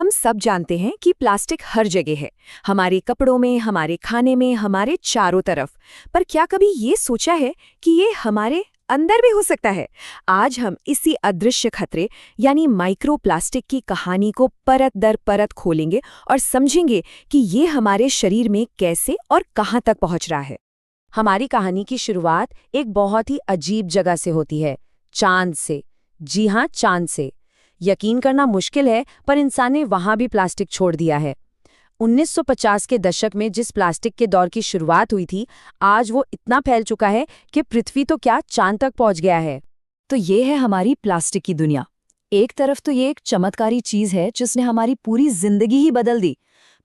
हम सब जानते हैं कि प्लास्टिक हर जगह है, हमारे कपड़ों में, हमारे खाने में, हमारे चारों तरफ। पर क्या कभी ये सोचा है कि ये हमारे अंदर भी हो सकता है? आज हम इसी अदृश्य खतरे यानी माइक्रो प्लास्टिक की कहानी को परत दर परत खोलेंगे और समझेंगे कि ये हमारे शरीर में कैसे और कहाँ तक पहुँच रहा है। हमारी कहानी की शुरुआत एक बहुत ही अजीब जगह से होती है, चांद से। जी हाँ, चांद से। यकीन करना मुश्किल है, पर इंसान ने वहां भी प्लास्टिक छोड़ दिया है। 1950 के दशक में जिस प्लास्टिक के दौर की शुरुआत हुई थी, आज वो इतना फैल चुका है कि पृथ्वी तो क्या चांद तक पहुंच गया है। तो ये है हमारी प्लास्टिक की दुनिया। एक तरफ तो ये एक चमत्कारी चीज है जिसने हमारी पूरी जिंदगी ही बदल दी,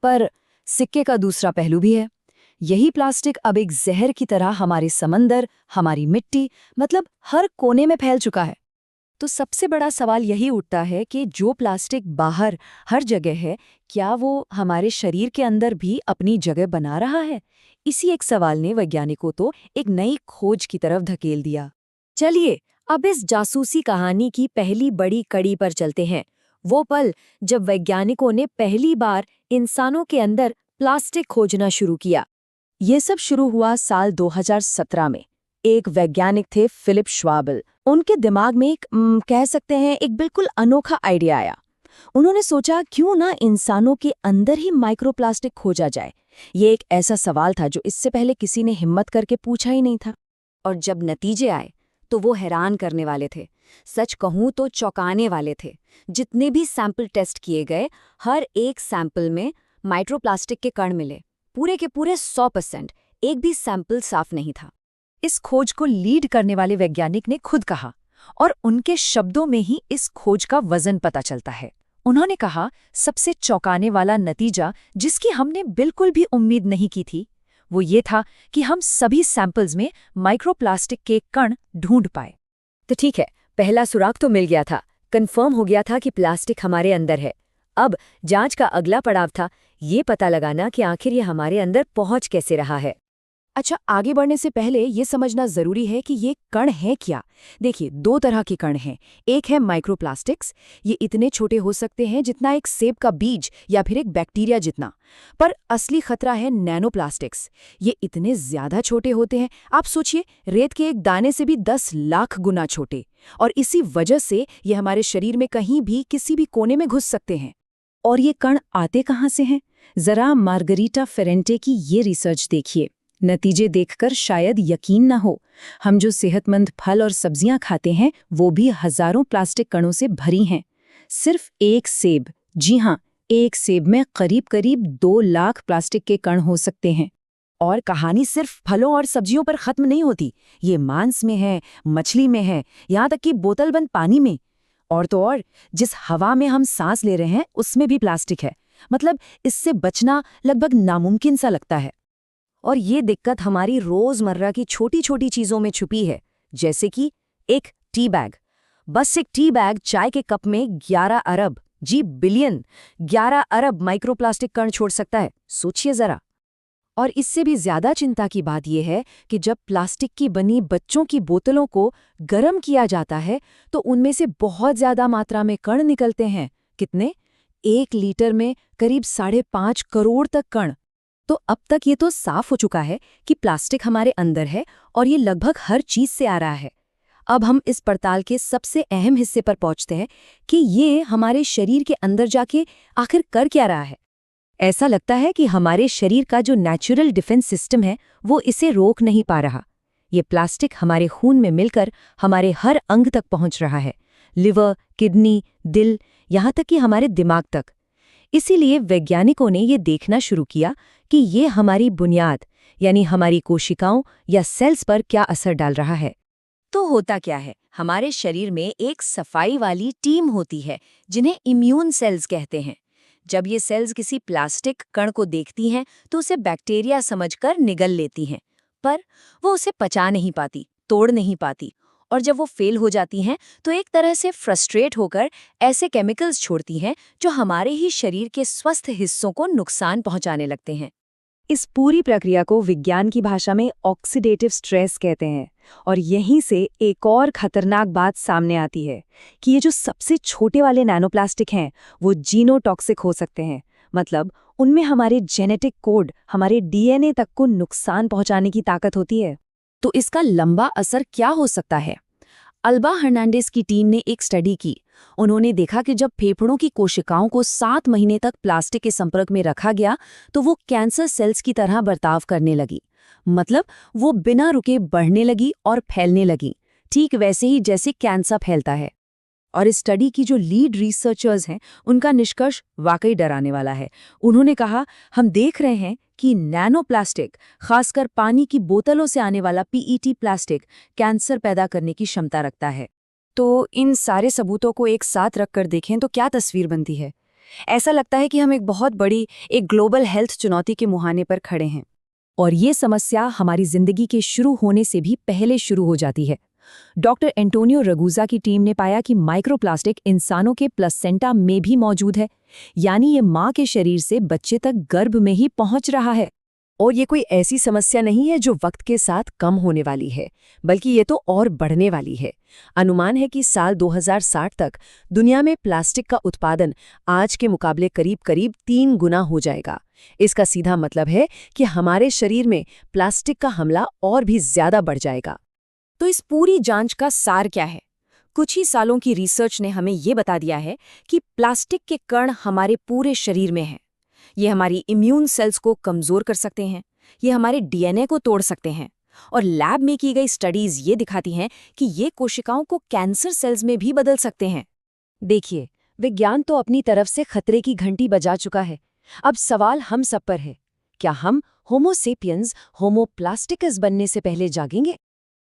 पर सिक्के का दूसरा पहलू भी है। यही प्लास्टिक अब एक जहर की तरह हमारे समंदर, हमारी मिट्टी, मतलब हर कोने में फैल चुका है। तो सबसे बड़ा सवाल यही उठता है कि जो प्लास्टिक बाहर हर जगह है, क्या वो हमारे शरीर के अंदर भी अपनी जगह बना रहा है? इसी एक सवाल ने वैज्ञानिकों को एक नई खोज की तरफ धकेल दिया। चलिए अब इस जासूसी कहानी की पहली बड़ी कड़ी पर चलते हैं। वो पल जब वैज्ञानिकों ने पहली बार इंसानों के अंदर प्लास्टिक खोजना शुरू किया। ये सब शुरू हुआ साल 2017 में। एक वैज्ञानिक थे फिलिप श्वाबल। उनके दिमाग में एक कह सकते हैं एक बिल्कुल अनोखा आइडिया आया। उन्होंने सोचा क्यों ना इंसानों के अंदर ही माइक्रोप्लास्टिक खोजा जाए। ये एक ऐसा सवाल था जो इससे पहले किसी ने हिम्मत करके पूछा ही नहीं था। और जब नतीजे आए तो वो हैरान करने वाले थे। सच कहूं तो चौंकाने वाले थे। जितने भी सैंपल टेस्ट किए गए, हर एक सैंपल में माइक्रोप्लास्टिक के कण मिले। पूरे के पूरे 100%। एक भी सैंपल साफ नहीं था। इस खोज को लीड करने वाले वैज्ञानिक ने खुद कहा, और उनके शब्दों में ही इस खोज का वजन पता चलता है। उन्होंने कहा, सबसे चौंकाने वाला नतीजा जिसकी हमने बिल्कुल भी उम्मीद नहीं की थी, वो ये था कि हम सभी सैंपल्स में माइक्रोप्लास्टिक के कण ढूंढ पाए। तो ठीक है, पहला सुराग तो मिल गया था, कंफर्म हो गया था कि प्लास्टिक हमारे अंदर है। अब जांच का अगला पड़ाव था ये पता लगाना कि आखिर ये हमारे अंदर पहुंच कैसे रहा है। अच्छा, आगे बढ़ने से पहले ये समझना जरूरी है कि ये कण है क्या। देखिए, दो तरह के कण हैं। एक है माइक्रोप्लास्टिक्स। ये इतने छोटे हो सकते हैं जितना एक सेब का बीज या फिर एक बैक्टीरिया जितना। पर असली खतरा है नैनोप्लास्टिक्स। ये इतने ज्यादा छोटे होते हैं, आप सोचिए, रेत के एक दाने से भी 10 लाख गुना छोटे। और इसी वजह से ये हमारे शरीर में कहीं भी किसी भी कोने में घुस सकते हैं। और ये कण आते कहाँ से हैं? जरा मार्गरीटा फेरेंटे की ये रिसर्च देखिए। नतीजे देखकर शायद यकीन ना हो। हम जो सेहतमंद फल और सब्जियां खाते हैं, वो भी हजारों प्लास्टिक कणों से भरी हैं। सिर्फ एक सेब, जी हाँ, एक सेब में करीब करीब 2 लाख प्लास्टिक के कण हो सकते हैं। और कहानी सिर्फ फलों और सब्जियों पर खत्म नहीं होती। ये मांस में है, मछली में है, यहाँ तक कि बोतलबंद पानी में। और तो और, जिस हवा में हम सांस ले रहे हैं उसमें भी प्लास्टिक है। मतलब इससे बचना लगभग नामुमकिन सा लगता है। और ये दिक्कत हमारी रोजमर्रा की छोटी छोटी चीजों में छुपी है, जैसे कि एक टी बैग। बस एक टी बैग चाय के कप में 11 अरब, जी बिलियन, 11 अरब माइक्रोप्लास्टिक कण छोड़ सकता है। सोचिए जरा। और इससे भी ज्यादा चिंता की बात यह है कि जब प्लास्टिक की बनी बच्चों की बोतलों को गर्म किया जाता है तो उनमें से बहुत ज्यादा मात्रा में कण निकलते हैं। कितने? 1 लीटर में करीब 5.5 करोड़ तक कण। तो अब तक ये तो साफ हो चुका है कि प्लास्टिक हमारे अंदर है और ये लगभग हर चीज से आ रहा है। अब हम इस पड़ताल के सबसे अहम हिस्से पर पहुंचते हैं कि ये हमारे शरीर के अंदर जाके आखिर कर क्या रहा है। ऐसा लगता है कि हमारे शरीर का जो नेचुरल डिफेंस सिस्टम है वो इसे रोक नहीं पा रहा। ये प्लास्टिक हमारे खून में मिलकर हमारे हर अंग तक पहुंच रहा है, लिवर, किडनी, दिल, यहाँ तक कि हमारे दिमाग तक। इसीलिए वैज्ञानिकों ने ये देखना शुरू किया कि ये हमारी बुनियाद यानी हमारी कोशिकाओं या सेल्स पर क्या असर डाल रहा है। तो होता क्या है, हमारे शरीर में एक सफाई वाली टीम होती है जिन्हें इम्यून सेल्स कहते हैं। जब ये सेल्स किसी प्लास्टिक कण को देखती हैं तो उसे बैक्टीरिया समझकर निगल लेती हैं, पर वो उसे पचा नहीं पाती, तोड़ नहीं पाती। और जब वो फेल हो जाती हैं तो एक तरह से फ्रस्ट्रेट होकर ऐसे केमिकल्स छोड़ती हैं जो हमारे ही शरीर के स्वस्थ हिस्सों को नुकसान पहुंचाने लगते हैं। इस पूरी प्रक्रिया को विज्ञान की भाषा में ऑक्सीडेटिव स्ट्रेस कहते हैं। और यहीं से एक और खतरनाक बात सामने आती है कि ये जो सबसे छोटे वाले नैनोप्लास्टिक हैं वो जीनोटॉक्सिक हो सकते हैं। मतलब उनमें हमारे जेनेटिक कोड, हमारे डीएनए तक को नुकसान पहुंचाने की ताकत होती है। तो इसका लंबा असर क्या हो सकता है? अल्बा हर्नांडेस की टीम ने एक स्टडी की। उन्होंने देखा कि जब फेफड़ों की कोशिकाओं को 7 महीने तक प्लास्टिक के संपर्क में रखा गया तो वो कैंसर सेल्स की तरह बर्ताव करने लगी। मतलब वो बिना रुके बढ़ने लगी और फैलने लगी, ठीक वैसे ही जैसे कैंसर फैलता है। और इस स्टडी की जो लीड रिसर्चर्स हैं उनका निष्कर्ष वाकई डराने वाला है। उन्होंने कहा, हम देख रहे हैं कि नैनो प्लास्टिक, खासकर पानी की बोतलों से आने वाला पीईटी प्लास्टिक, कैंसर पैदा करने की क्षमता रखता है। तो इन सारे सबूतों को एक साथ रखकर देखें तो क्या तस्वीर बनती है? ऐसा लगता है कि हम एक बहुत बड़ी, एक ग्लोबल हेल्थ चुनौती के मुहाने पर खड़े हैं। और ये समस्या हमारी जिंदगी के शुरू होने से भी पहले शुरू हो जाती है। डॉक्टर एंटोनियो रगूजा की टीम ने पाया कि माइक्रोप्लास्टिक इंसानों के प्लेसेंटा में भी मौजूद है, यानी ये माँ के शरीर से बच्चे तक गर्भ में ही पहुंच रहा है। और ये कोई ऐसी समस्या नहीं है जो वक्त के साथ कम होने वाली है, बल्कि ये तो और बढ़ने वाली है। अनुमान है कि साल 2060 तक दुनिया में प्लास्टिक का उत्पादन आज के मुकाबले करीब 3 गुना हो जाएगा। इसका सीधा मतलब है कि हमारे शरीर में प्लास्टिक का हमला और भी ज्यादा बढ़ जाएगा। तो इस पूरी जांच का सार क्या है? कुछ ही सालों की रिसर्च ने हमें ये बता दिया है कि प्लास्टिक के कण हमारे पूरे शरीर में हैं। ये हमारी इम्यून सेल्स को कमजोर कर सकते हैं, ये हमारे डीएनए को तोड़ सकते हैं, और लैब में की गई स्टडीज ये दिखाती हैं कि ये कोशिकाओं को कैंसर सेल्स में भी बदल सकते हैं। देखिए, विज्ञान तो अपनी तरफ से खतरे की घंटी बजा चुका है। अब सवाल हम सब पर है, क्या हम होमो सेपियंस, होमो प्लास्टिकस बनने से पहले जागेंगे?